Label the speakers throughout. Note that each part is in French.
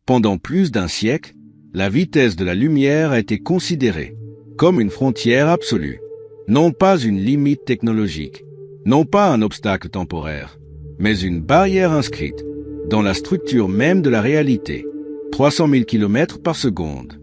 Speaker 1: Pendant plus d'un siècle, la vitesse de la lumière a été considérée comme une frontière absolue, non pas une limite technologique, non pas un obstacle temporaire, mais une barrière inscrite dans la structure même de la réalité. 300 000 km par seconde.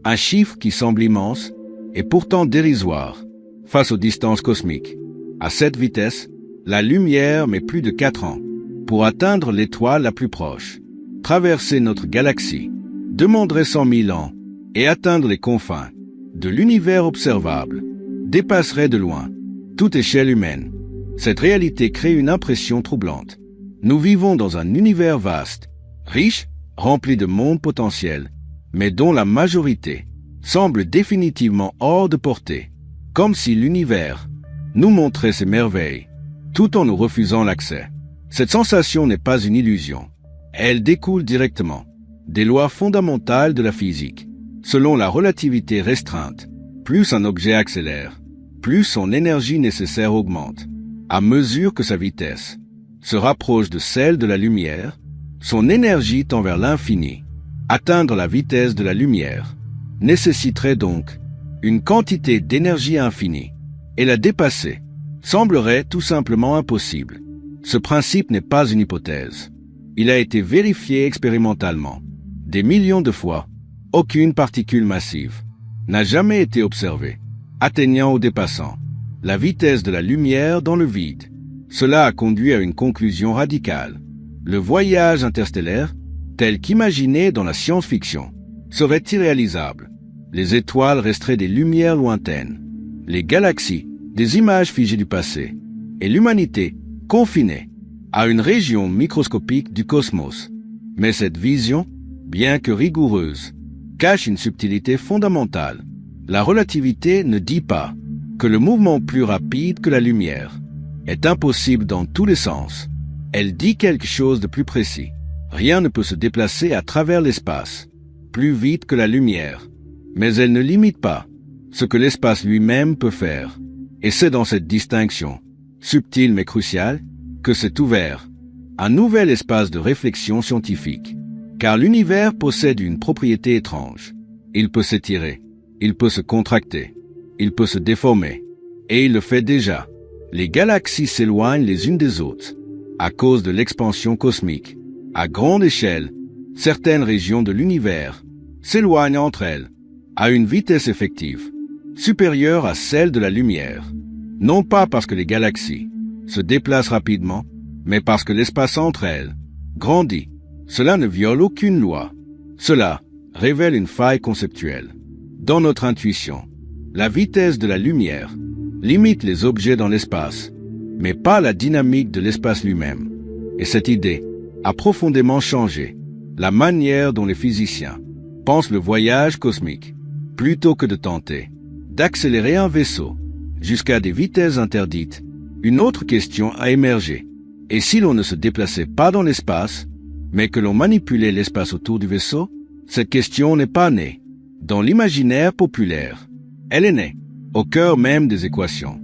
Speaker 1: Un chiffre qui semble immense et pourtant dérisoire face aux distances cosmiques. À cette vitesse, la lumière met plus de 4 ans pour atteindre l'étoile la plus proche. Traverser notre galaxie demanderait 100 000 ans et atteindre les confins de l'univers observable dépasserait de loin toute échelle humaine. Cette réalité crée une impression troublante. Nous vivons dans un univers vaste, riche, rempli de mondes potentiels, mais dont la majorité semble définitivement hors de portée, comme si l'univers nous montrait ses merveilles, tout en nous refusant l'accès. Cette sensation n'est pas une illusion. Elle découle directement des lois fondamentales de la physique. Selon la relativité restreinte, plus un objet accélère, plus son énergie nécessaire augmente. À mesure que sa vitesse se rapproche de celle de la lumière, son énergie tend vers l'infini. Atteindre la vitesse de la lumière nécessiterait donc une quantité d'énergie infinie, et la dépasser semblerait tout simplement impossible. Ce principe n'est pas une hypothèse. Il a été vérifié expérimentalement. Des millions de fois, aucune particule massive n'a jamais été observée, atteignant ou dépassant la vitesse de la lumière dans le vide. Cela a conduit à une conclusion radicale. Le voyage interstellaire, tel qu'imaginé dans la science-fiction, serait irréalisable. Les étoiles resteraient des lumières lointaines, les galaxies, des images figées du passé, et l'humanité, confinée à une région microscopique du cosmos. Mais cette vision, bien que rigoureuse, cache une subtilité fondamentale. La relativité ne dit pas que le mouvement plus rapide que la lumière est impossible dans tous les sens. Elle dit quelque chose de plus précis. Rien ne peut se déplacer à travers l'espace plus vite que la lumière, mais elle ne limite pas ce que l'espace lui-même peut faire. Et c'est dans cette distinction, subtile mais cruciale, que s'est ouvert un nouvel espace de réflexion scientifique. Car l'univers possède une propriété étrange. Il peut s'étirer, il peut se contracter, il peut se déformer, et il le fait déjà. Les galaxies s'éloignent les unes des autres à cause de l'expansion cosmique. À grande échelle, certaines régions de l'univers s'éloignent entre elles à une vitesse effective supérieure à celle de la lumière. Non pas parce que les galaxies se déplacent rapidement, mais parce que l'espace entre elles grandit. Cela ne viole aucune loi. Cela révèle une faille conceptuelle. Dans notre intuition, la vitesse de la lumière limite les objets dans l'espace, mais pas la dynamique de l'espace lui-même. Et cette idée a profondément changé la manière dont les physiciens pensent le voyage cosmique. Plutôt que de tenter d'accélérer un vaisseau jusqu'à des vitesses interdites, une autre question a émergé. Et si l'on ne se déplaçait pas dans l'espace, mais que l'on manipulait l'espace autour du vaisseau? Cette question n'est pas née dans l'imaginaire populaire. Elle est née au cœur même des équations.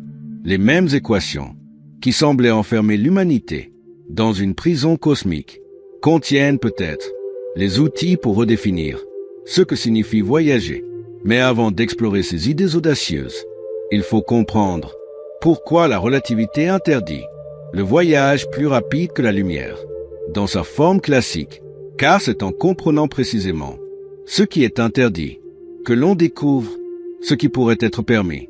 Speaker 1: Les mêmes équations qui semblaient enfermer l'humanité dans une prison cosmique contiennent peut-être les outils pour redéfinir ce que signifie voyager. Mais avant d'explorer ces idées audacieuses, il faut comprendre pourquoi la relativité interdit le voyage plus rapide que la lumière, dans sa forme classique, car c'est en comprenant précisément ce qui est interdit que l'on découvre ce qui pourrait être permis.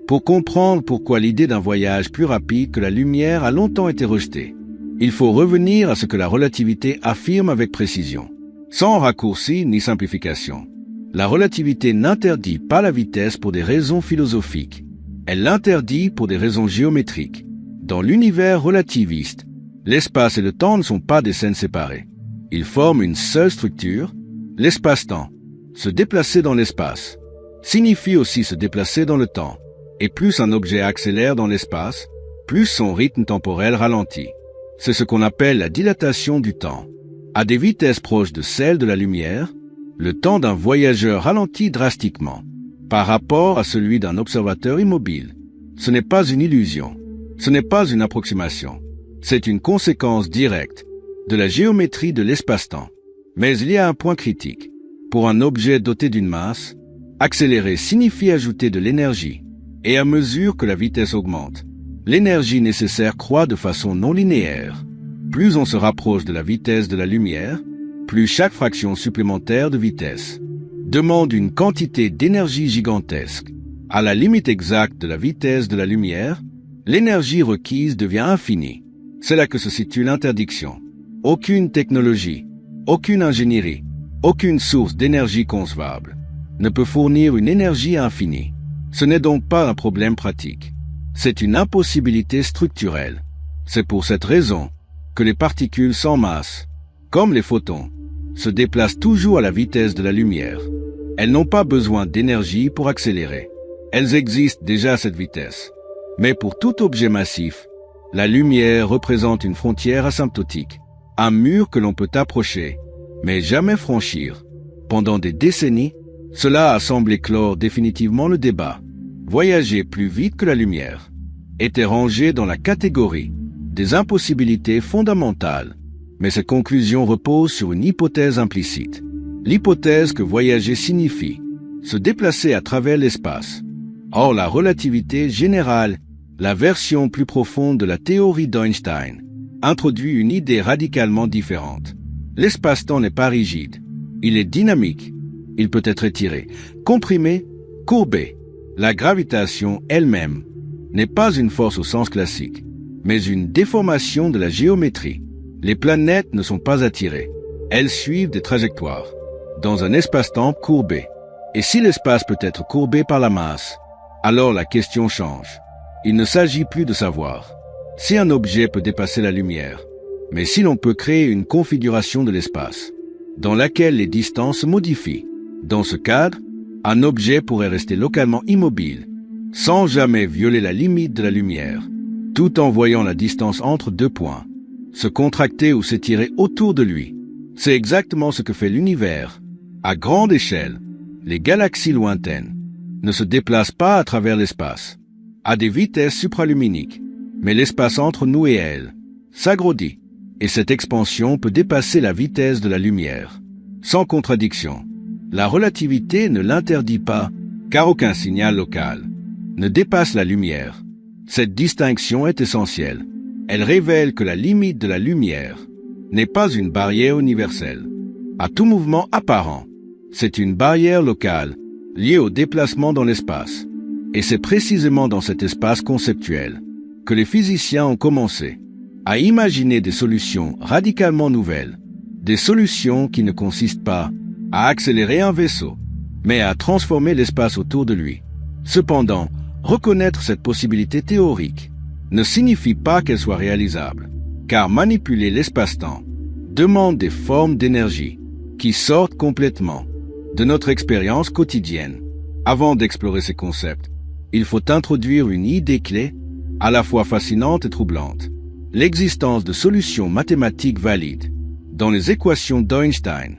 Speaker 1: Pour comprendre pourquoi l'idée d'un voyage plus rapide que la lumière a longtemps été rejetée, il faut revenir à ce que la relativité affirme avec précision, sans raccourci ni simplification. La relativité n'interdit pas la vitesse pour des raisons philosophiques. Elle l'interdit pour des raisons géométriques. Dans l'univers relativiste, l'espace et le temps ne sont pas des scènes séparées. Ils forment une seule structure, l'espace-temps. Se déplacer dans l'espace signifie aussi se déplacer dans le temps. Et plus un objet accélère dans l'espace, plus son rythme temporel ralentit. C'est ce qu'on appelle la dilatation du temps. À des vitesses proches de celles de la lumière, le temps d'un voyageur ralentit drastiquement par rapport à celui d'un observateur immobile. Ce n'est pas une illusion, ce n'est pas une approximation, c'est une conséquence directe de la géométrie de l'espace-temps. Mais il y a un point critique. Pour un objet doté d'une masse, accélérer signifie ajouter de l'énergie. Et à mesure que la vitesse augmente, l'énergie nécessaire croît de façon non linéaire. Plus on se rapproche de la vitesse de la lumière, plus chaque fraction supplémentaire de vitesse demande une quantité d'énergie gigantesque. À la limite exacte de la vitesse de la lumière, l'énergie requise devient infinie. C'est là que se situe l'interdiction. Aucune technologie, aucune ingénierie, aucune source d'énergie concevable ne peut fournir une énergie infinie. Ce n'est donc pas un problème pratique. C'est une impossibilité structurelle. C'est pour cette raison que les particules sans masse, comme les photons, se déplacent toujours à la vitesse de la lumière. Elles n'ont pas besoin d'énergie pour accélérer. Elles existent déjà à cette vitesse. Mais pour tout objet massif, la lumière représente une frontière asymptotique, un mur que l'on peut approcher, mais jamais franchir. Pendant des décennies, cela a semblé clore définitivement le débat. Voyager plus vite que la lumière était rangé dans la catégorie des impossibilités fondamentales. Mais cette conclusion repose sur une hypothèse implicite. L'hypothèse que voyager signifie se déplacer à travers l'espace. Or, la relativité générale, la version plus profonde de la théorie d'Einstein, introduit une idée radicalement différente. L'espace-temps n'est pas rigide. Il est dynamique. Il peut être étiré, comprimé, courbé. La gravitation elle-même n'est pas une force au sens classique, mais une déformation de la géométrie. Les planètes ne sont pas attirées. Elles suivent des trajectoires dans un espace-temps courbé. Et si l'espace peut être courbé par la masse, alors la question change. Il ne s'agit plus de savoir si un objet peut dépasser la lumière, mais si l'on peut créer une configuration de l'espace dans laquelle les distances se modifient. Dans ce cadre, un objet pourrait rester localement immobile, sans jamais violer la limite de la lumière, tout en voyant la distance entre deux points se contracter ou s'étirer autour de lui. C'est exactement ce que fait l'univers. À grande échelle, les galaxies lointaines ne se déplacent pas à travers l'espace, à des vitesses supraluminiques, mais l'espace entre nous et elles s'agrandit, et cette expansion peut dépasser la vitesse de la lumière. Sans contradiction, la relativité ne l'interdit pas, car aucun signal local ne dépasse la lumière. Cette distinction est essentielle. Elle révèle que la limite de la lumière n'est pas une barrière universelle. À tout mouvement apparent, c'est une barrière locale liée au déplacement dans l'espace. Et c'est précisément dans cet espace conceptuel que les physiciens ont commencé à imaginer des solutions radicalement nouvelles, des solutions qui ne consistent pas à accélérer un vaisseau, mais à transformer l'espace autour de lui. Cependant, reconnaître cette possibilité théorique ne signifie pas qu'elle soit réalisable, car manipuler l'espace-temps demande des formes d'énergie qui sortent complètement de notre expérience quotidienne. Avant d'explorer ces concepts, il faut introduire une idée clé, à la fois fascinante et troublante: l'existence de solutions mathématiques valides dans les équations d'Einstein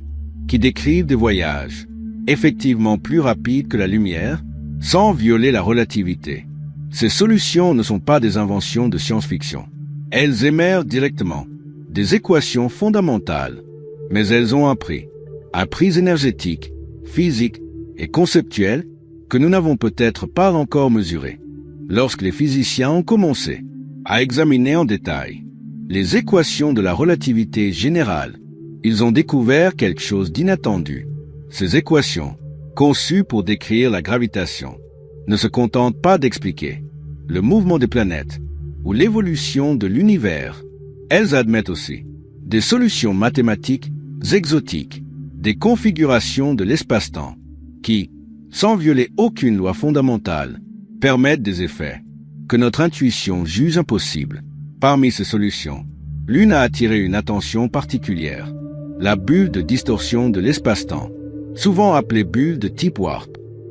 Speaker 1: qui décrivent des voyages effectivement plus rapides que la lumière sans violer la relativité. Ces solutions ne sont pas des inventions de science-fiction. Elles émergent directement des équations fondamentales, mais elles ont un prix énergétique, physique et conceptuel que nous n'avons peut-être pas encore mesuré. Lorsque les physiciens ont commencé à examiner en détail les équations de la relativité générale, ils ont découvert quelque chose d'inattendu. Ces équations, conçues pour décrire la gravitation, ne se contentent pas d'expliquer le mouvement des planètes ou l'évolution de l'univers. Elles admettent aussi des solutions mathématiques exotiques, des configurations de l'espace-temps qui, sans violer aucune loi fondamentale, permettent des effets que notre intuition juge impossibles. Parmi ces solutions, l'une a attiré une attention particulière: la bulle de distorsion de l'espace-temps, souvent appelée bulle de type warp.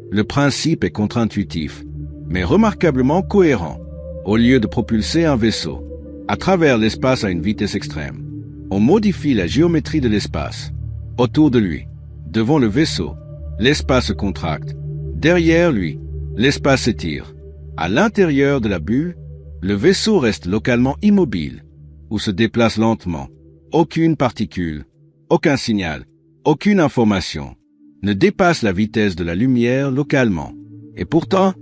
Speaker 1: Le principe est contre-intuitif, mais remarquablement cohérent. Au lieu de propulser un vaisseau à travers l'espace à une vitesse extrême, on modifie la géométrie de l'espace. Autour de lui, devant le vaisseau, l'espace se contracte. Derrière lui, l'espace s'étire. À l'intérieur de la bulle, le vaisseau reste localement immobile ou se déplace lentement. Aucune particule, aucun signal Aucune information ne dépasse la vitesse de la lumière localement. Et pourtant,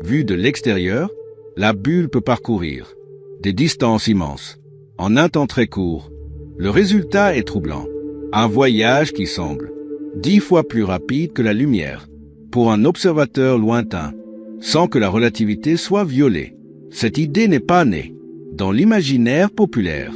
Speaker 1: vue de l'extérieur, la bulle peut parcourir des distances immenses en un temps très court. Le résultat est troublant. Un voyage qui semble 10 fois plus rapide que la lumière pour un observateur lointain, sans que la relativité soit violée. Cette idée n'est pas née dans l'imaginaire populaire.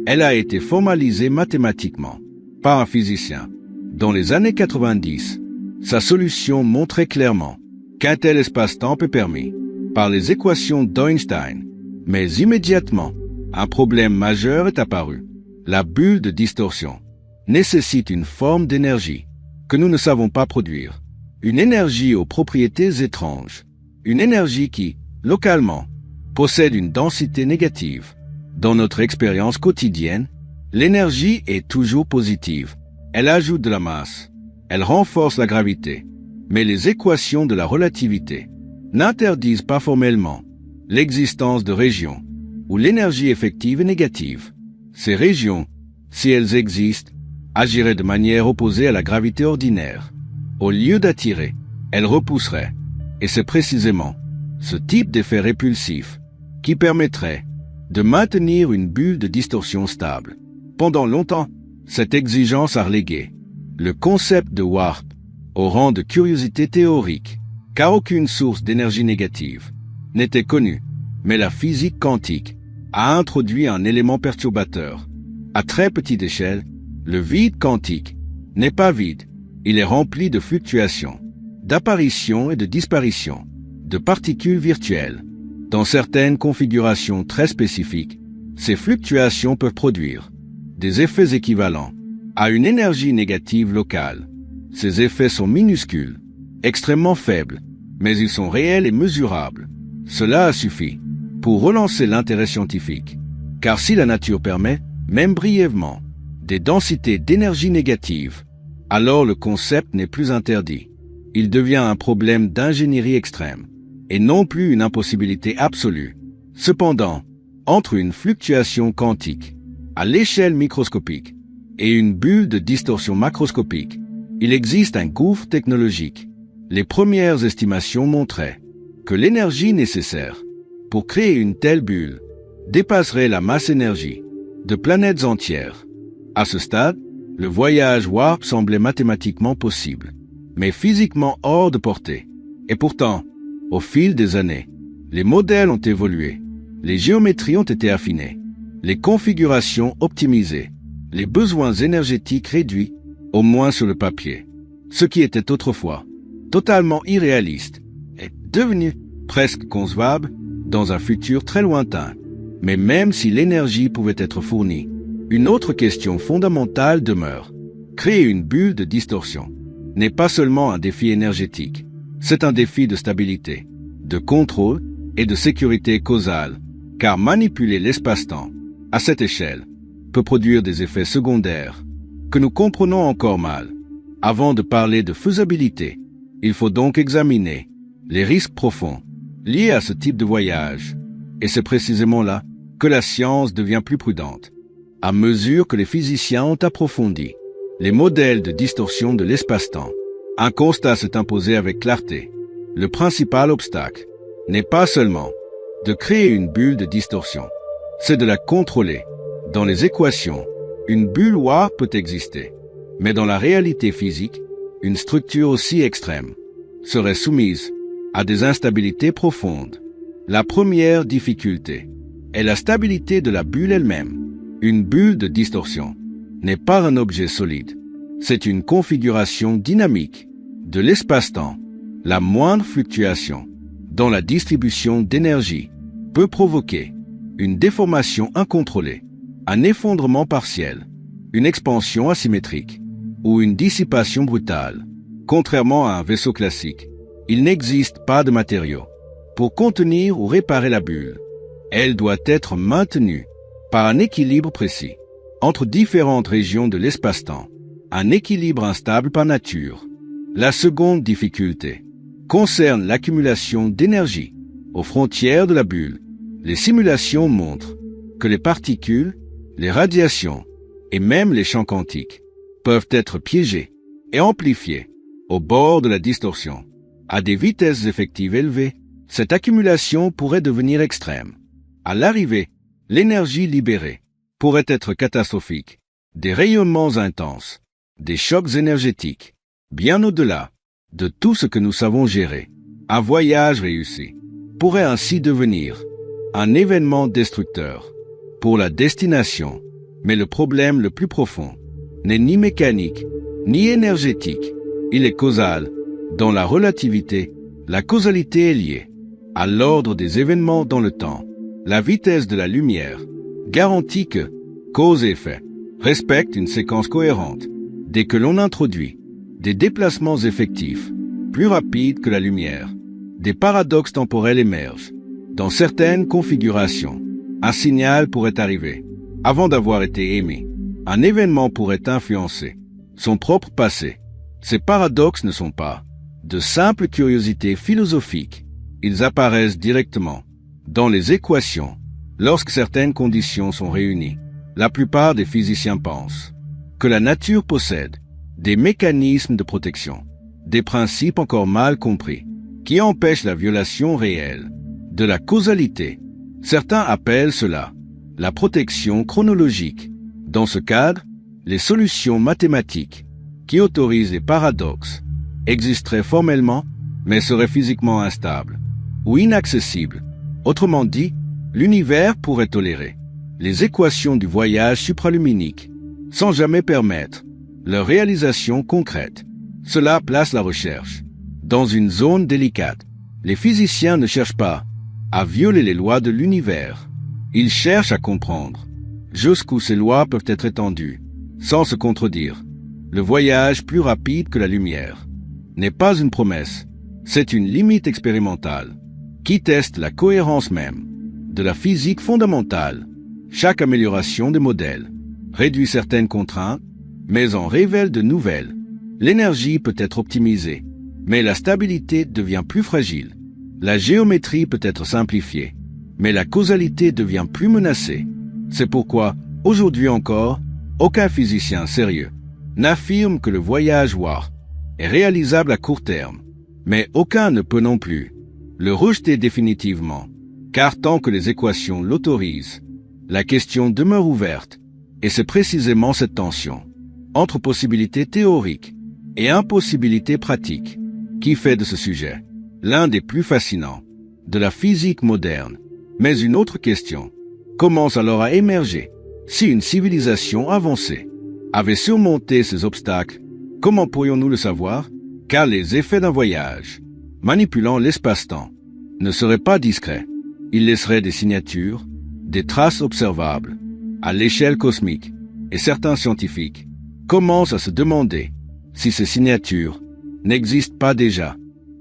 Speaker 1: Elle a été formalisée mathématiquement par un physicien. Dans les années 90, sa solution montrait clairement qu'un tel espace-temps est permis par les équations d'Einstein. Mais immédiatement, un problème majeur est apparu. La bulle de distorsion nécessite une forme d'énergie que nous ne savons pas produire. Une énergie aux propriétés étranges. Une énergie qui, localement, possède une densité négative. Dans notre expérience quotidienne, l'énergie est toujours positive. Elle ajoute de la masse. Elle renforce la gravité. Mais les équations de la relativité n'interdisent pas formellement l'existence de régions où l'énergie effective est négative. Ces régions, si elles existent, agiraient de manière opposée à la gravité ordinaire. Au lieu d'attirer, elles repousseraient. Et c'est précisément ce type d'effet répulsif qui permettrait de maintenir une bulle de distorsion stable. Pendant longtemps, cette exigence a relégué le concept de warp au rang de curiosité théorique, car aucune source d'énergie négative n'était connue. Mais la physique quantique a introduit un élément perturbateur. À très petite échelle, le vide quantique n'est pas vide. Il est rempli de fluctuations, d'apparitions et de disparitions, de particules virtuelles. Dans certaines configurations très spécifiques, ces fluctuations peuvent produire des effets équivalents à une énergie négative locale. Ces effets sont minuscules, extrêmement faibles, mais ils sont réels et mesurables. Cela a suffi pour relancer l'intérêt scientifique, car si la nature permet, même brièvement, des densités d'énergie négative, alors le concept n'est plus interdit. Il devient un problème d'ingénierie extrême, et non plus une impossibilité absolue. Cependant, entre une fluctuation quantique à l'échelle microscopique et une bulle de distorsion macroscopique, il existe un gouffre technologique. Les premières estimations montraient que l'énergie nécessaire pour créer une telle bulle dépasserait la masse énergie de planètes entières. À ce stade, le voyage warp semblait mathématiquement possible, mais physiquement hors de portée. Et pourtant, au fil des années, les modèles ont évolué, les géométries ont été affinées, les configurations optimisées, les besoins énergétiques réduits, au moins sur le papier. Ce qui était autrefois totalement irréaliste est devenu presque concevable dans un futur très lointain. Mais même si l'énergie pouvait être fournie, une autre question fondamentale demeure. Créer une bulle de distorsion n'est pas seulement un défi énergétique, c'est un défi de stabilité, de contrôle et de sécurité causale, car manipuler l'espace-temps à cette échelle peut produire des effets secondaires que nous comprenons encore mal. Avant de parler de faisabilité, il faut donc examiner les risques profonds liés à ce type de voyage. Et c'est précisément là que la science devient plus prudente. À mesure que les physiciens ont approfondi les modèles de distorsion de l'espace-temps, un constat s'est imposé avec clarté. Le principal obstacle n'est pas seulement de créer une bulle de distorsion, c'est de la contrôler. Dans les équations, une bulle warp peut exister, mais dans la réalité physique, une structure aussi extrême serait soumise à des instabilités profondes. La première difficulté est la stabilité de la bulle elle-même. Une bulle de distorsion n'est pas un objet solide, c'est une configuration dynamique de l'espace-temps. La moindre fluctuation dans la distribution d'énergie peut provoquer une déformation incontrôlée, un effondrement partiel, une expansion asymétrique ou une dissipation brutale. Contrairement à un vaisseau classique, il n'existe pas de matériaux pour contenir ou réparer la bulle. Elle doit être maintenue par un équilibre précis entre différentes régions de l'espace-temps, un équilibre instable par nature. La seconde difficulté concerne l'accumulation d'énergie aux frontières de la bulle. Les simulations montrent que les particules, les radiations et même les champs quantiques peuvent être piégés et amplifiée, au bord de la distorsion. À des vitesses effectives élevées, cette accumulation pourrait devenir extrême. À l'arrivée, l'énergie libérée pourrait être catastrophique. Des rayonnements intenses, des chocs énergétiques, bien au-delà de tout ce que nous savons gérer. Un voyage réussi pourrait ainsi devenir un événement destructeur pour la destination. Mais le problème le plus profond n'est ni mécanique, ni énergétique. Il est causal. Dans la relativité, la causalité est liée à l'ordre des événements dans le temps. La vitesse de la lumière garantit que cause et effet respectent une séquence cohérente. Dès que l'on introduit des déplacements effectifs plus rapides que la lumière, des paradoxes temporels émergent. Dans certaines configurations, un signal pourrait arriver avant d'avoir été émis. Un événement pourrait influencer son propre passé. Ces paradoxes ne sont pas de simples curiosités philosophiques. Ils apparaissent directement dans les équations lorsque certaines conditions sont réunies. La plupart des physiciens pensent que la nature possède des mécanismes de protection, des principes encore mal compris, qui empêchent la violation réelle de la causalité. Certains appellent cela la protection chronologique. Dans ce cadre, les solutions mathématiques qui autorisent les paradoxes existeraient formellement, mais seraient physiquement instables ou inaccessibles. Autrement dit, l'univers pourrait tolérer les équations du voyage supraluminique sans jamais permettre leur réalisation concrète. Cela place la recherche dans une zone délicate. Les physiciens ne cherchent pas à violer les lois de l'univers. Ils cherchent à comprendre jusqu'où ces lois peuvent être étendues sans se contredire. Le voyage plus rapide que la lumière n'est pas une promesse, c'est une limite expérimentale qui teste la cohérence même de la physique fondamentale. Chaque amélioration des modèles réduit certaines contraintes, mais en révèle de nouvelles. L'énergie peut être optimisée, mais la stabilité devient plus fragile. La géométrie peut être simplifiée, mais la causalité devient plus menacée. C'est pourquoi, aujourd'hui encore, aucun physicien sérieux n'affirme que le voyage WAR est réalisable à court terme, mais aucun ne peut non plus le rejeter définitivement, car tant que les équations l'autorisent, la question demeure ouverte, et c'est précisément cette tension entre possibilités théoriques et impossibilités pratiques qui fait de ce sujet l'un des plus fascinants de la physique moderne. Mais une autre question commence alors à émerger. Si une civilisation avancée avait surmonté ces obstacles, comment pourrions-nous le savoir? Car les effets d'un voyage manipulant l'espace-temps ne seraient pas discrets. Ils laisseraient des signatures, des traces observables à l'échelle cosmique, et certains scientifiques commencent à se demander si ces signatures n'existent pas déjà,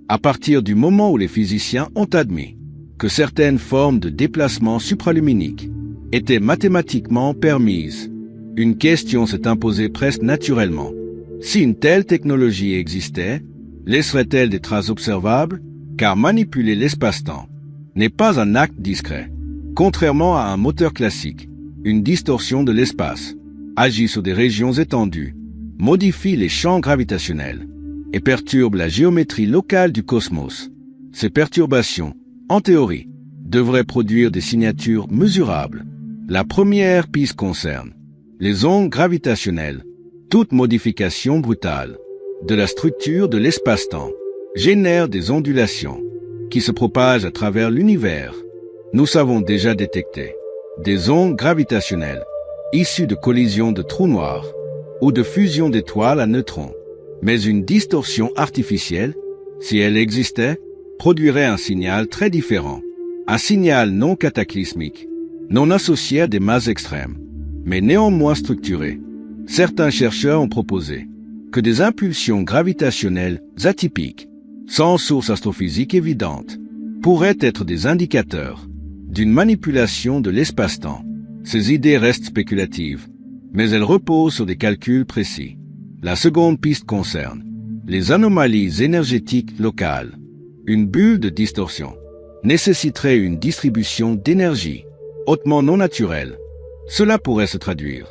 Speaker 1: à partir du moment où les physiciens ont admis que certaines formes de déplacement supraluminique étaient mathématiquement permises. Une question s'est imposée presque naturellement. Si une telle technologie existait, laisserait-elle des traces observables? Car manipuler l'espace-temps n'est pas un acte discret. Contrairement à un moteur classique, une distorsion de l'espace agit sur des régions étendues, modifie les champs gravitationnels et perturbe la géométrie locale du cosmos. Ces perturbations, en théorie, devraient produire des signatures mesurables. La première piste concerne les ondes gravitationnelles. Toute modification brutale de la structure de l'espace-temps génère des ondulations qui se propagent à travers l'univers. Nous savons déjà détecter des ondes gravitationnelles issues de collisions de trous noirs ou de fusion d'étoiles à neutrons. Mais une distorsion artificielle, si elle existait, produirait un signal très différent. Un signal non cataclysmique, non associé à des masses extrêmes, mais néanmoins structuré. Certains chercheurs ont proposé que des impulsions gravitationnelles atypiques, sans source astrophysique évidente, pourraient être des indicateurs d'une manipulation de l'espace-temps. Ces idées restent spéculatives, mais elles reposent sur des calculs précis. La seconde piste concerne les anomalies énergétiques locales. Une bulle de distorsion nécessiterait une distribution d'énergie hautement non naturelle. Cela pourrait se traduire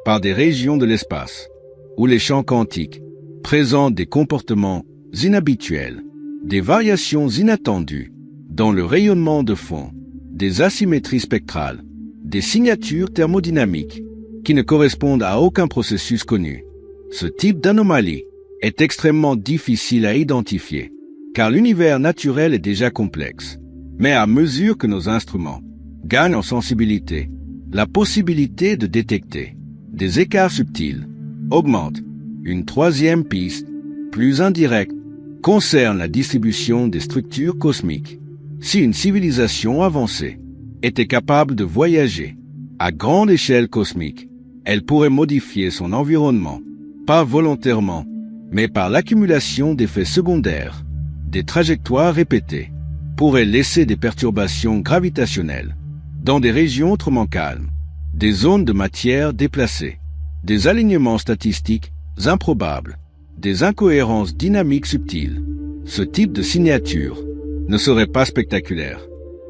Speaker 1: par des régions de l'espace où les champs quantiques présentent des comportements inhabituels, des variations inattendues dans le rayonnement de fond, des asymétries spectrales, des signatures thermodynamiques qui ne correspondent à aucun processus connu. Ce type d'anomalie est extrêmement difficile à identifier, car l'univers naturel est déjà complexe. Mais à mesure que nos instruments gagnent en sensibilité, la possibilité de détecter des écarts subtils augmente. Une troisième piste, plus indirecte, concerne la distribution des structures cosmiques. Si une civilisation avancée était capable de voyager à grande échelle cosmique, elle pourrait modifier son environnement, pas volontairement, mais par l'accumulation d'effets secondaires. Des trajectoires répétées pourraient laisser des perturbations gravitationnelles dans des régions autrement calmes, des zones de matière déplacées, des alignements statistiques improbables, des incohérences dynamiques subtiles. Ce type de signature ne serait pas spectaculaire.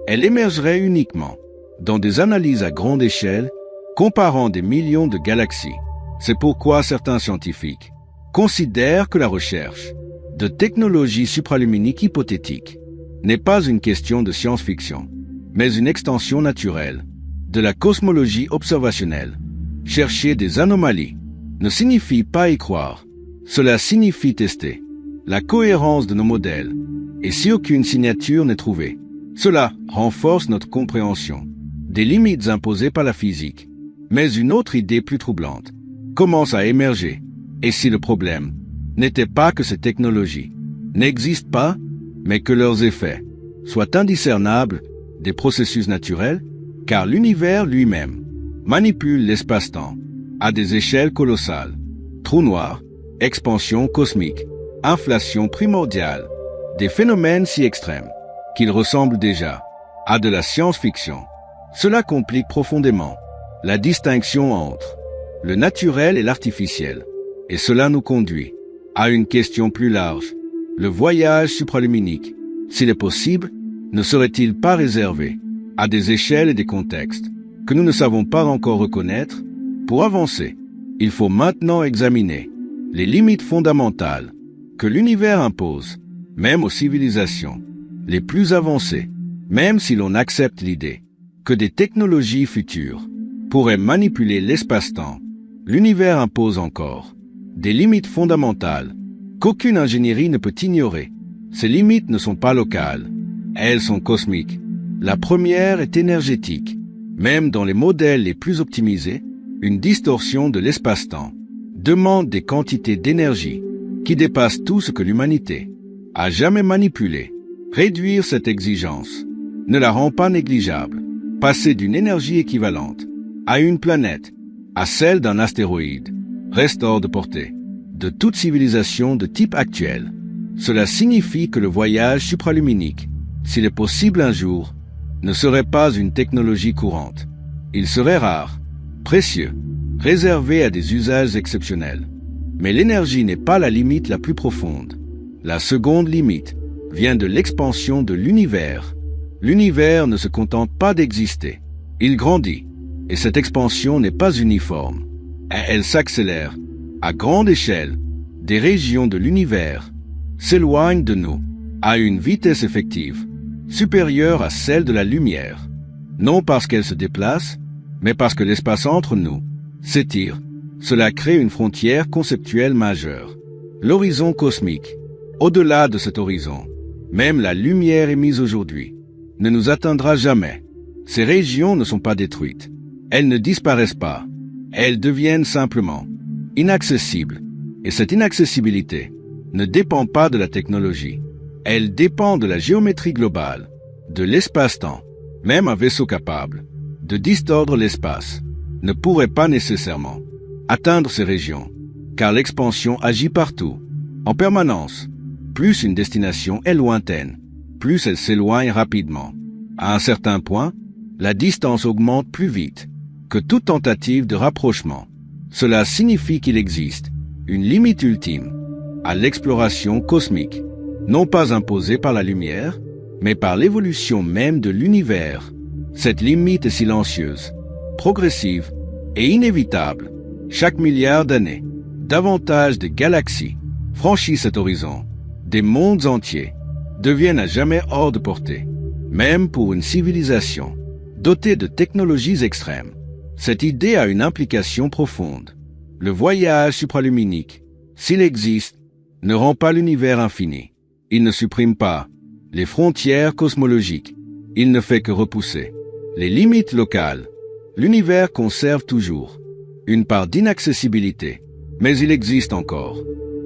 Speaker 1: Elle émergerait uniquement dans des analyses à grande échelle, comparant des millions de galaxies. C'est pourquoi certains scientifiques considèrent que la recherche de technologies supraluminiques hypothétiques n'est pas une question de science-fiction, mais une extension naturelle de la cosmologie observationnelle. Chercher des anomalies ne signifie pas y croire. Cela signifie tester la cohérence de nos modèles. Et si aucune signature n'est trouvée, cela renforce notre compréhension des limites imposées par la physique. Mais une autre idée plus troublante commence à émerger. Et si le problème n'était pas que ces technologies n'existent pas, mais que leurs effets soient indiscernables des processus naturels, car l'univers lui-même manipule l'espace-temps à des échelles colossales. Trous noirs, expansion cosmique, inflation primordiale, des phénomènes si extrêmes qu'ils ressemblent déjà à de la science-fiction. Cela complique profondément la distinction entre le naturel et l'artificiel, et cela nous conduit à une question plus large. Le voyage supraluminique, s'il est possible, ne serait-il pas réservé à des échelles et des contextes que nous ne savons pas encore reconnaître? Pour avancer, il faut maintenant examiner les limites fondamentales que l'univers impose, même aux civilisations les plus avancées, même si l'on accepte l'idée que des technologies futures pourraient manipuler l'espace-temps. L'univers impose encore des limites fondamentales qu'aucune ingénierie ne peut ignorer. Ces limites ne sont pas locales, elles sont cosmiques. La première est énergétique. Même dans les modèles les plus optimisés, une distorsion de l'espace-temps demande des quantités d'énergie qui dépassent tout ce que l'humanité a jamais manipulé. Réduire cette exigence ne la rend pas négligeable. Passer d'une énergie équivalente à une planète, à celle d'un astéroïde, reste hors de portée de toute civilisation de type actuel. Cela signifie que le voyage supraluminique, s'il est possible un jour, ne serait pas une technologie courante. Il serait rare, précieux, réservé à des usages exceptionnels. Mais l'énergie n'est pas la limite la plus profonde. La seconde limite vient de l'expansion de l'univers. L'univers ne se contente pas d'exister. Il grandit, et cette expansion n'est pas uniforme. Elle s'accélère. À grande échelle, des régions de l'univers s'éloignent de nous à une vitesse effective supérieure à celle de la lumière. Non parce qu'elle se déplace, mais parce que l'espace entre nous s'étire. Cela crée une frontière conceptuelle majeure. L'horizon cosmique. Au-delà de cet horizon, même la lumière émise aujourd'hui ne nous atteindra jamais. Ces régions ne sont pas détruites. Elles ne disparaissent pas. Elles deviennent simplement inaccessibles. Et cette inaccessibilité ne dépend pas de la technologie. Elle dépend de la géométrie globale, de l'espace-temps. Même un vaisseau capable de distordre l'espace ne pourrait pas nécessairement atteindre ces régions, car l'expansion agit partout, en permanence. Plus une destination est lointaine, plus elle s'éloigne rapidement. À un certain point, la distance augmente plus vite que toute tentative de rapprochement. Cela signifie qu'il existe une limite ultime à l'exploration cosmique, non pas imposée par la lumière, mais par l'évolution même de l'univers. Cette limite est silencieuse, progressive et inévitable. Chaque milliard d'années, davantage de galaxies franchit cet horizon, des mondes entiers deviennent à jamais hors de portée, même pour une civilisation dotée de technologies extrêmes. Cette idée a une implication profonde. Le voyage supraluminique, s'il existe, ne rend pas l'univers infini. Il ne supprime pas les frontières cosmologiques. Il ne fait que repousser les limites locales. L'univers conserve toujours une part d'inaccessibilité, mais il existe encore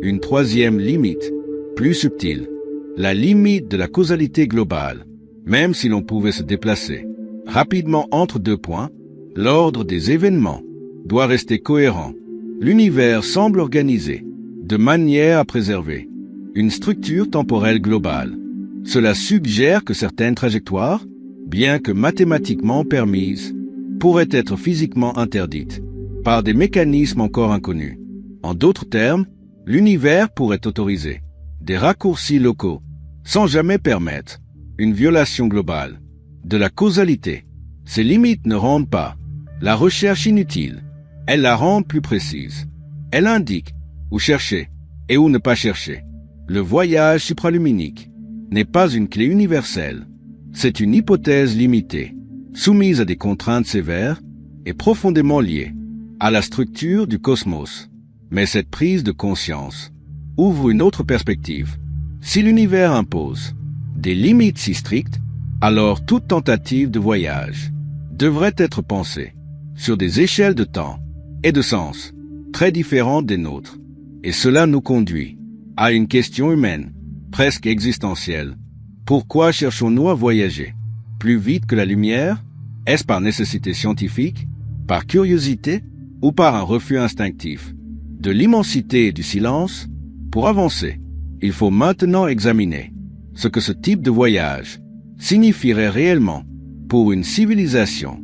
Speaker 1: une troisième limite, plus subtile, la limite de la causalité globale. Même si l'on pouvait se déplacer rapidement entre deux points, l'ordre des événements doit rester cohérent. L'univers semble organisé de manière à préserver une structure temporelle globale. Cela suggère que certaines trajectoires, bien que mathématiquement permises, pourraient être physiquement interdites par des mécanismes encore inconnus. En d'autres termes, l'univers pourrait autoriser des raccourcis locaux sans jamais permettre une violation globale de la causalité. Ces limites ne rendent pas la recherche inutile, elles la rendent plus précise. Elles indiquent où chercher et où ne pas chercher. Le voyage supraluminique n'est pas une clé universelle, c'est une hypothèse limitée, soumise à des contraintes sévères et profondément liée à la structure du cosmos. Mais cette prise de conscience ouvre une autre perspective. Si l'univers impose des limites si strictes, alors toute tentative de voyage devrait être pensée sur des échelles de temps et de sens très différentes des nôtres. Et cela nous conduit à une question humaine, presque existentielle. Pourquoi cherchons-nous à voyager plus vite que la lumière? Est-ce par nécessité scientifique, par curiosité ou par un refus instinctif de l'immensité et du silence? Pour avancer, il faut maintenant examiner ce que ce type de voyage signifierait réellement pour une civilisation.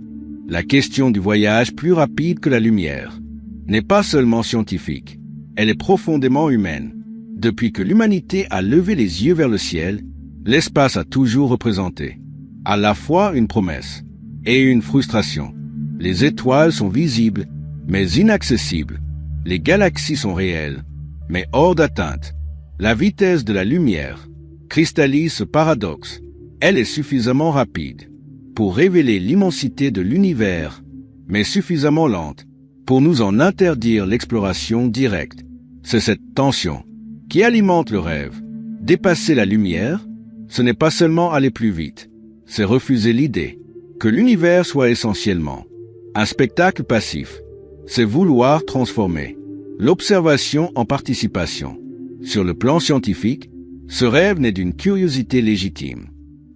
Speaker 1: La question du voyage plus rapide que la lumière n'est pas seulement scientifique, elle est profondément humaine. Depuis que l'humanité a levé les yeux vers le ciel, l'espace a toujours représenté à la fois une promesse et une frustration. Les étoiles sont visibles, mais inaccessibles. Les galaxies sont réelles, mais hors d'atteinte. La vitesse de la lumière cristallise ce paradoxe. Elle est suffisamment rapide pour révéler l'immensité de l'univers, mais suffisamment lente pour nous en interdire l'exploration directe. C'est cette tension qui alimente le rêve. Dépasser la lumière, ce n'est pas seulement aller plus vite, c'est refuser l'idée que l'univers soit essentiellement un spectacle passif. C'est vouloir transformer l'observation en participation. Sur le plan scientifique, ce rêve naît d'une curiosité légitime.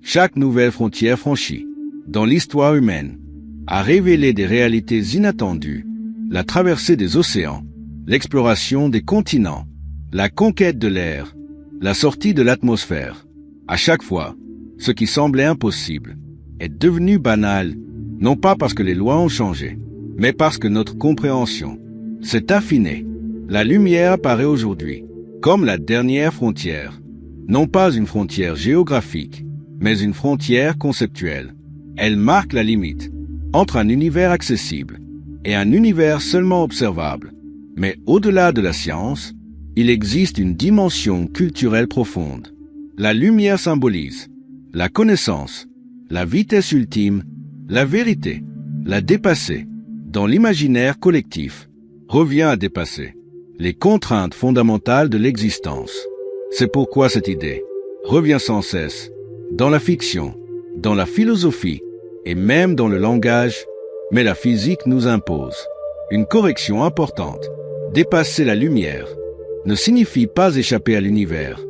Speaker 1: Chaque nouvelle frontière franchie dans l'histoire humaine a révélé des réalités inattendues. La traversée des océans, l'exploration des continents, la conquête de l'air, la sortie de l'atmosphère. À chaque fois, ce qui semblait impossible est devenu banal, non pas parce que les lois ont changé, mais parce que notre compréhension s'est affinée. La lumière apparaît aujourd'hui comme la dernière frontière, non pas une frontière géographique, mais une frontière conceptuelle. Elle marque la limite entre un univers accessible et un univers seulement observable. Mais au-delà de la science, il existe une dimension culturelle profonde. La lumière symbolise la connaissance, la vitesse ultime, la vérité. La dépasser, dans l'imaginaire collectif, revient à dépasser les contraintes fondamentales de l'existence. C'est pourquoi cette idée revient sans cesse dans la fiction, dans la philosophie et même dans le langage. Mais la physique nous impose une correction importante. Dépasser la lumière ne signifie pas échapper à l'univers.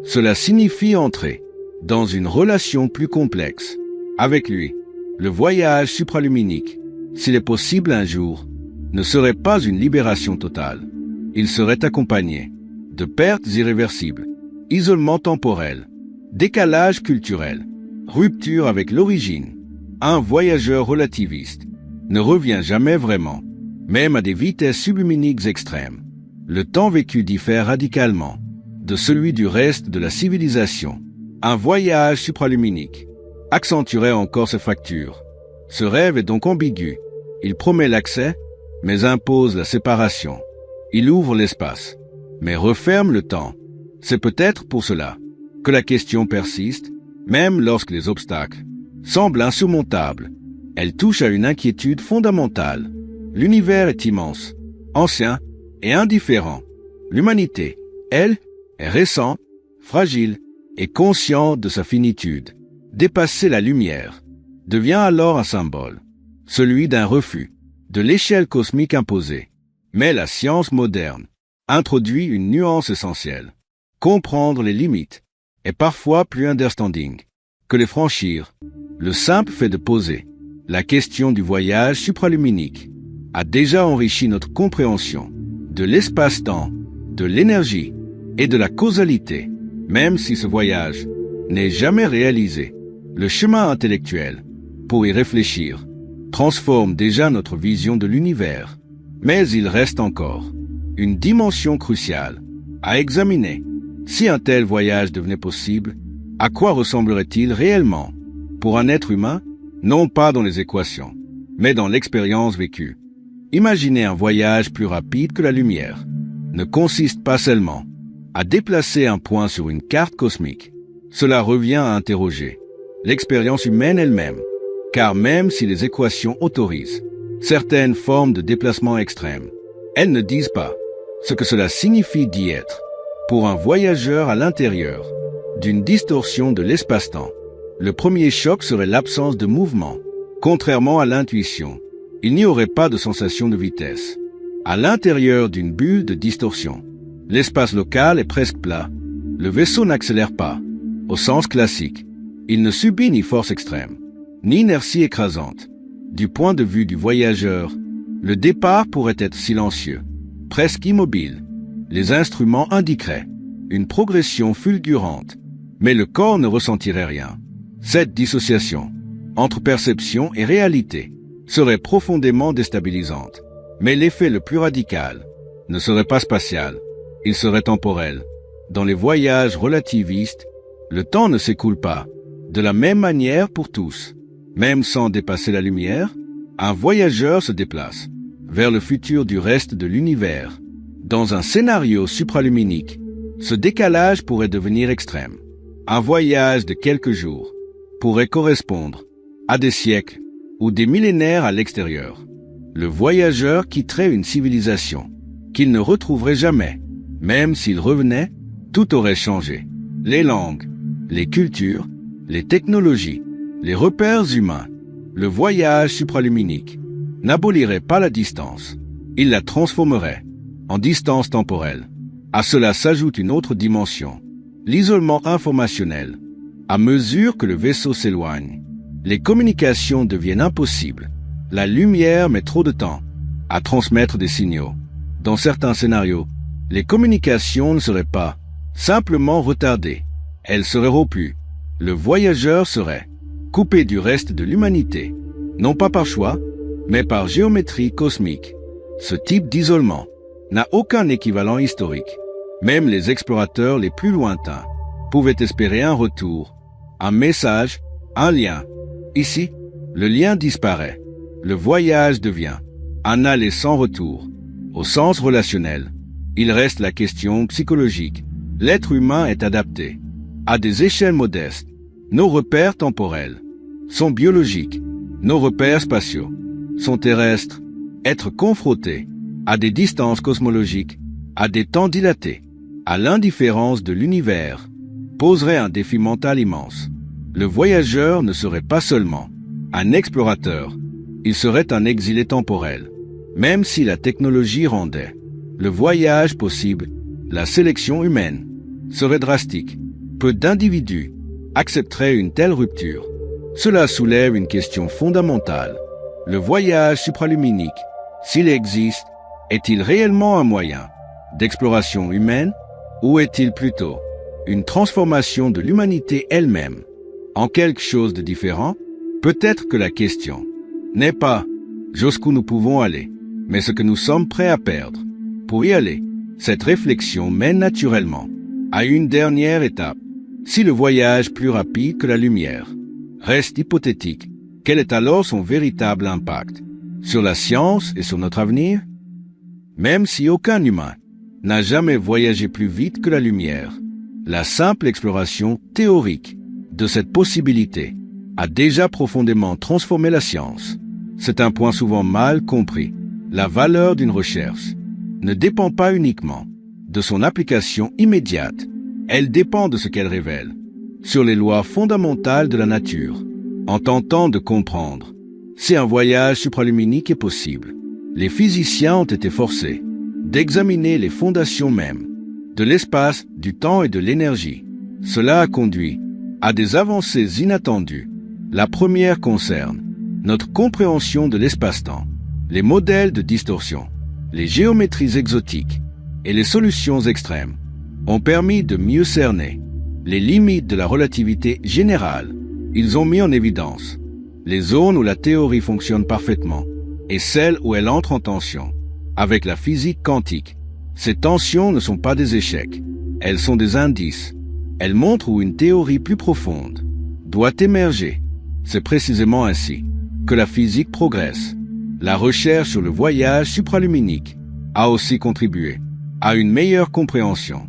Speaker 1: Cela signifie entrer dans une relation plus complexe avec lui. Le voyage supraluminique, s'il est possible un jour, ne serait pas une libération totale. Il serait accompagné de pertes irréversibles, isolement temporel, décalage culturel, rupture avec l'origine. Un voyageur relativiste ne revient jamais vraiment, même à des vitesses subluminiques extrêmes. Le temps vécu diffère radicalement de celui du reste de la civilisation. Un voyage supraluminique accentuerait encore ces fractures. Ce rêve est donc ambigu. Il promet l'accès, mais impose la séparation. Il ouvre l'espace, mais referme le temps. C'est peut-être pour cela que la question persiste, même lorsque les obstacles semblent insurmontables. Elle touche à une inquiétude fondamentale. L'univers est immense, ancien et indifférent. L'humanité, elle, est récente, fragile et consciente de sa finitude. Dépasser la lumière devient alors un symbole, celui d'un refus de l'échelle cosmique imposée. Mais la science moderne introduit une nuance essentielle. Comprendre les limites est parfois plus understanding que les franchir. Le simple fait de poser la question du voyage supraluminique a déjà enrichi notre compréhension de l'espace-temps, de l'énergie et de la causalité. Même si ce voyage n'est jamais réalisé, le chemin intellectuel pour y réfléchir transforme déjà notre vision de l'univers. Mais il reste encore une dimension cruciale à examiner. Si un tel voyage devenait possible, à quoi ressemblerait-il réellement pour un être humain? Non pas dans les équations, mais dans l'expérience vécue. Imaginer un voyage plus rapide que la lumière ne consiste pas seulement à déplacer un point sur une carte cosmique. Cela revient à interroger l'expérience humaine elle-même, car même si les équations autorisent certaines formes de déplacement extrêmes, elles ne disent pas ce que cela signifie d'y être. Pour un voyageur à l'intérieur d'une distorsion de l'espace-temps, le premier choc serait l'absence de mouvement. Contrairement à l'intuition, il n'y aurait pas de sensation de vitesse. À l'intérieur d'une bulle de distorsion, l'espace local est presque plat. Le vaisseau n'accélère pas. Au sens classique, il ne subit ni force extrême, ni inertie écrasante. Du point de vue du voyageur, le départ pourrait être silencieux, presque immobile. Les instruments indiqueraient une progression fulgurante, mais le corps ne ressentirait rien. Cette dissociation entre perception et réalité serait profondément déstabilisante. Mais l'effet le plus radical ne serait pas spatial, il serait temporel. Dans les voyages relativistes, le temps ne s'écoule pas de la même manière pour tous. Même sans dépasser la lumière, un voyageur se déplace vers le futur du reste de l'univers. Dans un scénario supraluminique, ce décalage pourrait devenir extrême. Un voyage de quelques jours pourrait correspondre à des siècles ou des millénaires à l'extérieur. Le voyageur quitterait une civilisation qu'il ne retrouverait jamais. Même s'il revenait, tout aurait changé. Les langues, les cultures, les technologies, les repères humains. Le voyage supraluminique n'abolirait pas la distance. Il la transformerait en distance temporelle. À cela s'ajoute une autre dimension, l'isolement informationnel. À mesure que le vaisseau s'éloigne, les communications deviennent impossibles. La lumière met trop de temps à transmettre des signaux. Dans certains scénarios, les communications ne seraient pas simplement retardées, elles seraient rompues. Le voyageur serait coupé du reste de l'humanité, non pas par choix, mais par géométrie cosmique. Ce type d'isolement n'a aucun équivalent historique. Même les explorateurs les plus lointains pouvaient espérer un retour, un message, un lien. Ici, le lien disparaît. Le voyage devient un aller sans retour. Au sens relationnel, il reste la question psychologique. L'être humain est adapté à des échelles modestes. Nos repères temporels sont biologiques. Nos repères spatiaux sont terrestres. Être confronté à des distances cosmologiques, à des temps dilatés, à l'indifférence de l'univers, poserait un défi mental immense. Le voyageur ne serait pas seulement un explorateur, il serait un exilé temporel. Même si la technologie rendait le voyage possible, la sélection humaine serait drastique. Peu d'individus accepteraient une telle rupture. Cela soulève une question fondamentale. Le voyage supraluminique, s'il existe, est-il réellement un moyen d'exploration humaine ou est-il plutôt une transformation de l'humanité elle-même en quelque chose de différent? Peut-être que la question n'est pas jusqu'où nous pouvons aller, mais ce que nous sommes prêts à perdre. Pour y aller, cette réflexion mène naturellement à une dernière étape. Si le voyage plus rapide que la lumière reste hypothétique, quel est alors son véritable impact sur la science et sur notre avenir? Même si aucun humain n'a jamais voyagé plus vite que la lumière. La simple exploration théorique de cette possibilité a déjà profondément transformé la science. C'est un point souvent mal compris. La valeur d'une recherche ne dépend pas uniquement de son application immédiate. Elle dépend de ce qu'elle révèle sur les lois fondamentales de la nature. En tentant de comprendre si un voyage supraluminique est possible, les physiciens ont été forcés d'examiner les fondations mêmes de l'espace, du temps et de l'énergie. Cela a conduit à des avancées inattendues. La première concerne notre compréhension de l'espace-temps, les modèles de distorsion, les géométries exotiques et les solutions extrêmes ont permis de mieux cerner les limites de la relativité générale. Ils ont mis en évidence les zones où la théorie fonctionne parfaitement et celles où elle entre en tension avec la physique quantique. Ces tensions ne sont pas des échecs, elles sont des indices. Elles montrent où une théorie plus profonde doit émerger. C'est précisément ainsi que la physique progresse. La recherche sur le voyage supraluminique a aussi contribué à une meilleure compréhension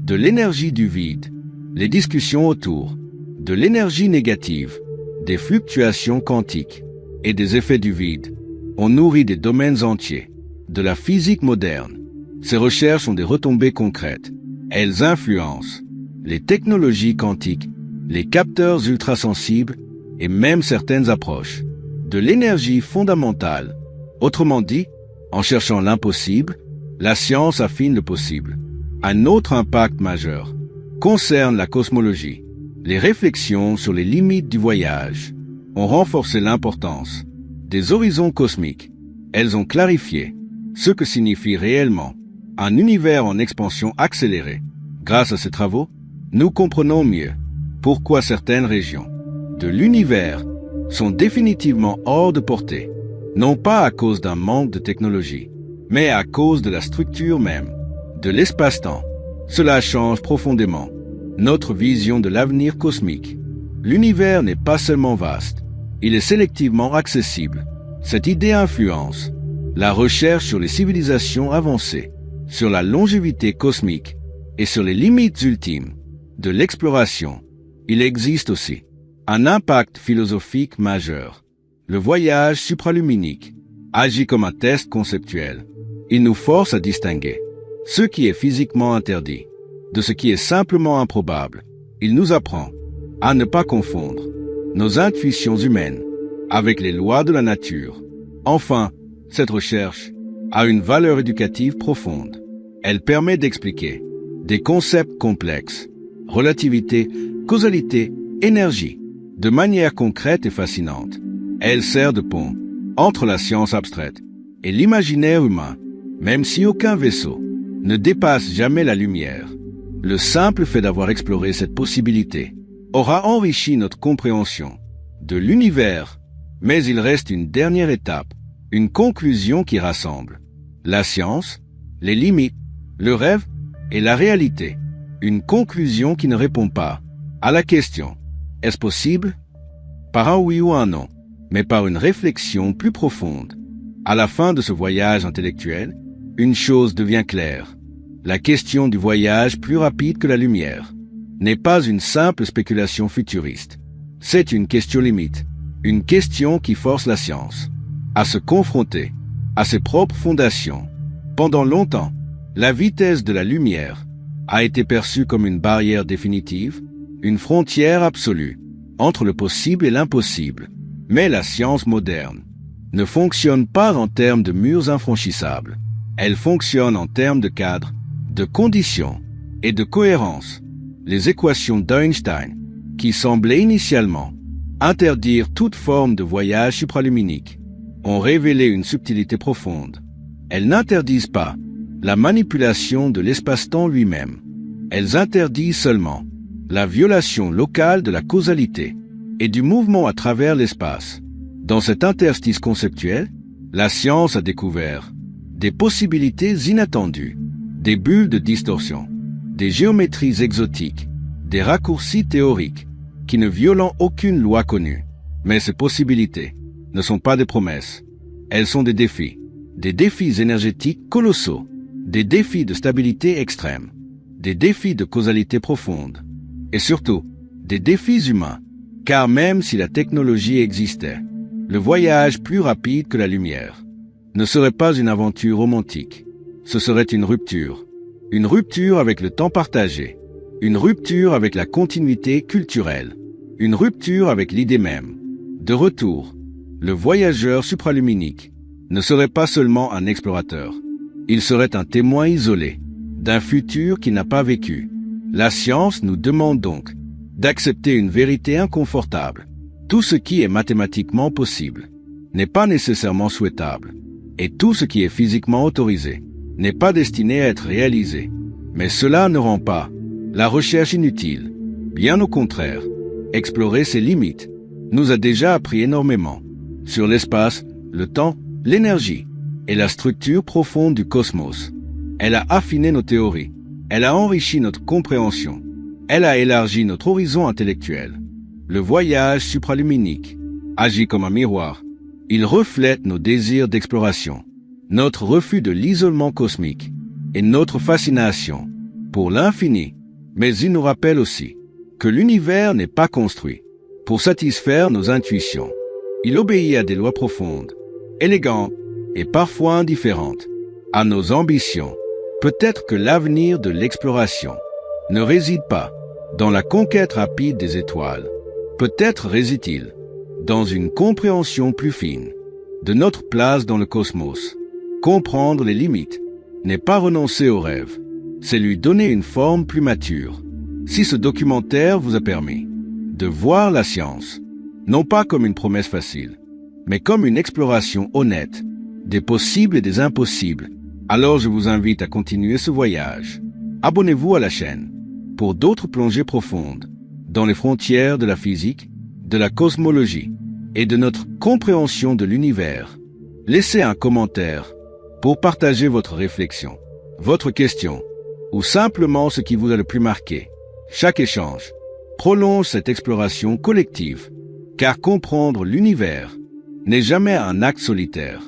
Speaker 1: de l'énergie du vide. Les discussions autour de l'énergie négative, des fluctuations quantiques et des effets du vide ont nourri des domaines entiers de la physique moderne. Ces recherches ont des retombées concrètes. Elles influencent les technologies quantiques, les capteurs ultrasensibles et même certaines approches de l'énergie fondamentale. Autrement dit, en cherchant l'impossible, la science affine le possible. Un autre impact majeur concerne la cosmologie. Les réflexions sur les limites du voyage ont renforcé l'importance des horizons cosmiques. Elles ont clarifié ce que signifie réellement un univers en expansion accélérée. Grâce à ces travaux, nous comprenons mieux pourquoi certaines régions de l'univers sont définitivement hors de portée, non pas à cause d'un manque de technologie, mais à cause de la structure même de l'espace-temps. Cela change profondément notre vision de l'avenir cosmique. L'univers n'est pas seulement vaste, il est sélectivement accessible. Cette idée influence la recherche sur les civilisations avancées, sur la longévité cosmique et sur les limites ultimes de l'exploration. Il existe aussi un impact philosophique majeur. Le voyage supraluminique agit comme un test conceptuel. Il nous force à distinguer ce qui est physiquement interdit de ce qui est simplement improbable. Il nous apprend à ne pas confondre nos intuitions humaines avec les lois de la nature. Enfin, cette recherche a une valeur éducative profonde. Elle permet d'expliquer des concepts complexes, relativité, causalité, énergie, de manière concrète et fascinante. Elle sert de pont entre la science abstraite et l'imaginaire humain, même si aucun vaisseau ne dépasse jamais la lumière. Le simple fait d'avoir exploré cette possibilité aura enrichi notre compréhension de l'univers, mais il reste une dernière étape, une conclusion qui rassemble la science, les limites, le rêve et la réalité. Une conclusion qui ne répond pas à la question « Est-ce possible ?» par un oui ou un non, mais par une réflexion plus profonde. À la fin de ce voyage intellectuel, une chose devient claire. La question du voyage plus rapide que la lumière n'est pas une simple spéculation futuriste. C'est une question limite, une question qui force la science à se confronter à ses propres fondations. Pendant longtemps, la vitesse de la lumière a été perçue comme une barrière définitive, une frontière absolue entre le possible et l'impossible. Mais la science moderne ne fonctionne pas en termes de murs infranchissables. Elle fonctionne en termes de cadres, de conditions et de cohérence. Les équations d'Einstein, qui semblaient initialement interdire toute forme de voyage supraluminique, ont révélé une subtilité profonde. Elles n'interdisent pas la manipulation de l'espace-temps lui-même. Elles interdisent seulement la violation locale de la causalité et du mouvement à travers l'espace. Dans cet interstice conceptuel, la science a découvert des possibilités inattendues, des bulles de distorsion, des géométries exotiques, des raccourcis théoriques qui ne violent aucune loi connue. Mais ces possibilités ne sont pas des promesses. Elles sont des défis énergétiques colossaux, des défis de stabilité extrême, des défis de causalité profonde, et surtout, des défis humains, car même si la technologie existait, le voyage plus rapide que la lumière ne serait pas une aventure romantique, ce serait une rupture avec le temps partagé, une rupture avec la continuité culturelle, une rupture avec l'idée même. De retour, le voyageur supraluminique ne serait pas seulement un explorateur, il serait un témoin isolé d'un futur qu'il n'a pas vécu. La science nous demande donc d'accepter une vérité inconfortable. Tout ce qui est mathématiquement possible n'est pas nécessairement souhaitable, et tout ce qui est physiquement autorisé n'est pas destiné à être réalisé. Mais cela ne rend pas la recherche inutile. Bien au contraire, explorer ses limites nous a déjà appris énormément sur l'espace, le temps, l'énergie et la structure profonde du cosmos. Elle a affiné nos théories, elle a enrichi notre compréhension, elle a élargi notre horizon intellectuel. Le voyage supraluminique agit comme un miroir. Il reflète nos désirs d'exploration, notre refus de l'isolement cosmique et notre fascination pour l'infini. Mais il nous rappelle aussi que l'univers n'est pas construit pour satisfaire nos intuitions. Il obéit à des lois profondes, élégantes et parfois indifférentes à nos ambitions. Peut-être que l'avenir de l'exploration ne réside pas dans la conquête rapide des étoiles. Peut-être réside-t-il dans une compréhension plus fine de notre place dans le cosmos. Comprendre les limites n'est pas renoncer au rêve, c'est lui donner une forme plus mature. Si ce documentaire vous a permis de voir la science, non pas comme une promesse facile, mais comme une exploration honnête des possibles et des impossibles, alors je vous invite à continuer ce voyage. Abonnez-vous à la chaîne pour d'autres plongées profondes dans les frontières de la physique, de la cosmologie et de notre compréhension de l'univers. Laissez un commentaire pour partager votre réflexion, votre question ou simplement ce qui vous a le plus marqué. Chaque échange prolonge cette exploration collective, car comprendre l'univers n'est jamais un acte solitaire.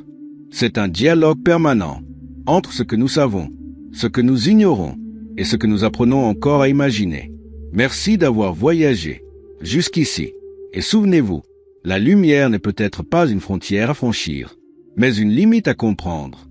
Speaker 1: C'est un dialogue permanent entre ce que nous savons, ce que nous ignorons et ce que nous apprenons encore à imaginer. Merci d'avoir voyagé jusqu'ici. Et souvenez-vous, la lumière n'est peut-être pas une frontière à franchir, mais une limite à comprendre.